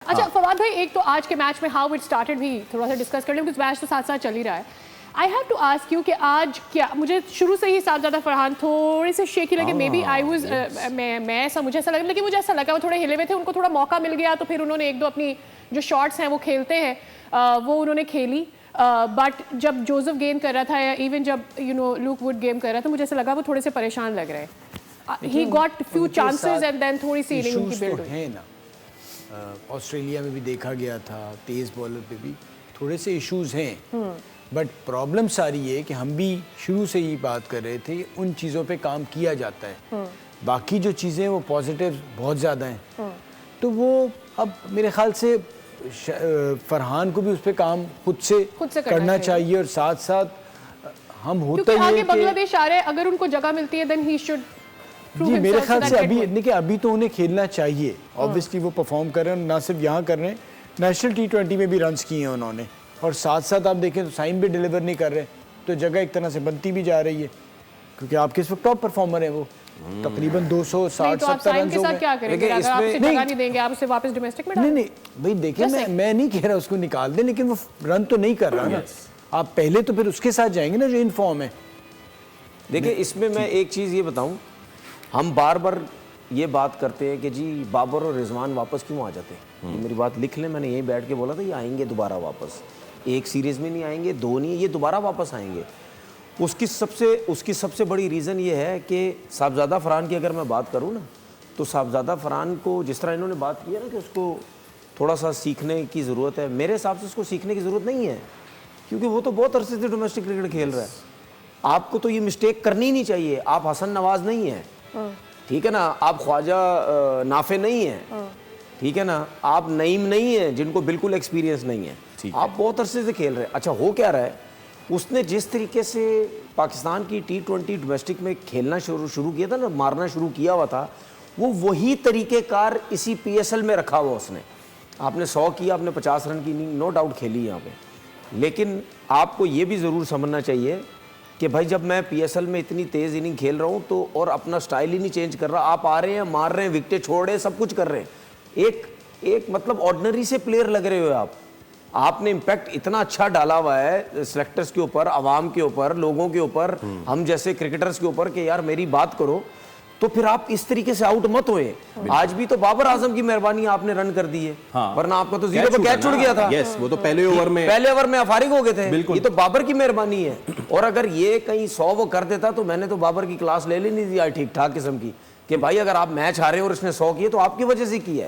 अच्छा फवाद भाई, एक तो आज के मैच में हाउ इट स्टार्टेड भी थोड़ा सा डिस्कस कर लें, क्योंकि मैच तो साथ साथ चल ही रहा है। I have to ask you कि आज क्या, मुझे शुरू से ही साहबजादा फरहान थोड़े से शेकी लगे, मे बी आई वाज मैं ऐसा मुझे ऐसा लगा, लेकिन मुझे ऐसा लगा वो थोड़े हिले हुए थे, उनको थोड़ा मौका मिल गया तो फिर उन्होंने एक दो अपनी जो शॉट्स हैं वो खेलते हैं वो उन्होंने खेली। बट जब जोसेफ गेम कर रहा था या इवन जब लूक वुड गेम कर रहा था, मुझे ऐसा लगा वो थोड़े से परेशान लग रहे हैं। He got few chances and then थोड़ी सी इनिंग उनकी बिल्ड हुई है ना। ऑस्ट्रेलिया में भी देखा गया था, तेज बॉलर पे भी थोड़े से इश्यूज हैं, बट प्रॉब्लम सारी है कि हम भी शुरू से ही बात कर रहे थे, उन चीज़ों पे काम किया जाता है। बाकी जो चीज़ें वो पॉजिटिव बहुत ज़्यादा हैं, तो वो अब मेरे ख्याल से फरहान को भी उस पर काम खुद से करना चाहिए और साथ साथ हम होता ही आगे बांग्लादेश आ रहे हैं, अगर उनको जगह मिलती है देन ही शुड। जी मेरे ख्याल से अभी तो उन्हें खेलना चाहिए। ऑब्वियसली वो परफॉर्म कर रहे हैं, ना सिर्फ यहाँ कर रहे हैं, नेशनल T20 में भी रन्स किए हैं उन्होंने, और साथ साथ आप देखें तो साइन भी डिलीवर नहीं कर रहे, तो जगह एक तरह से बनती भी जा रही है, क्योंकि आपके इस वक्त टॉप परफॉर्मर है वो, तकरीबन 260-70 रन हो गए। नहीं देंगे आप उसे वापस डोमेस्टिक में। नहीं भाई देखिए, मैं नहीं कह रहा उसको निकाल दे, लेकिन वो रन तो नहीं कर रहा ना। आप पहले तो फिर उसके साथ जाएंगे ना जो इन फॉर्म है। देखिए इसमें मैं एक चीज़ ये बताऊं, हम बार बार ये बात करते हैं कि जी बाबर और रिजवान वापस क्यों आ जाते हैं। ये मेरी बात लिख लें, मैंने यहीं बैठ के बोला था ये आएंगे दोबारा वापस, एक सीरीज़ में नहीं आएंगे, दो नहीं, ये दोबारा वापस आएंगे। उसकी सबसे बड़ी रीज़न ये है कि साहबजादा फरहान की अगर मैं बात करूँ ना, तो साहबजादा फरहान को जिस तरह इन्होंने बात की है ना कि उसको थोड़ा सा सीखने की ज़रूरत है, मेरे हिसाब से उसको सीखने की ज़रूरत नहीं है, क्योंकि वो तो बहुत अरसे से डोमेस्टिक क्रिकेट खेल रहा है। आपको तो ये मिस्टेक करनी ही नहीं चाहिए। आप हसन नवाज नहीं है, ठीक है ना, आप ख्वाजा नाफे नहीं है, ठीक है ना, आप नईम नहीं है जिनको बिल्कुल एक्सपीरियंस नहीं है, आप बहुत अरसे से खेल रहे हैं। अच्छा हो क्या रहा है, उसने जिस तरीके से पाकिस्तान की T20 डोमेस्टिक में खेलना शुरू किया था ना, मारना शुरू किया हुआ था, वो वही तरीक़ेकार इसी PSL में रखा हुआ उसने। आपने 100 किया, आपने 50 रन की इनिंग नो डाउट खेली यहाँ पे, लेकिन आपको ये भी ज़रूर समझना चाहिए कि भाई जब मैं PSL में इतनी तेज़ इनिंग खेल रहा हूँ तो, और अपना स्टाइल ही नहीं चेंज कर रहा, आप आ रहे हैं, मार रहे हैं, विकेटें छोड़ रहे हैं, सब कुछ कर रहे हैं, एक मतलब ऑर्डिनरी से प्लेयर लग रहे हो आपने इम्पैक्ट इतना अच्छा डाला हुआ है सेलेक्टर्स के ऊपर, आवाम के ऊपर, लोगों के ऊपर, हम जैसे क्रिकेटर्स के ऊपर कि यार मेरी बात करो, तो फिर आप इस तरीके से आउट मत होए। आज भी तो बाबर आजम की मेहरबानी आपने रन कर दी है, वरना आपका तो जीरो पे कैच छूट गया था। वो तो पहले ओवर में फारिग हो गए थे। ये तो बाबर की मेहरबानी है, और अगर ये कहीं 100 वो कर देता तो मैंने तो बाबर की क्लास ले लेनी थी ठीक ठाक किस्म की, कि भाई अगर आप मैच हारे और इसने 100 किए तो आपकी वजह से किया है।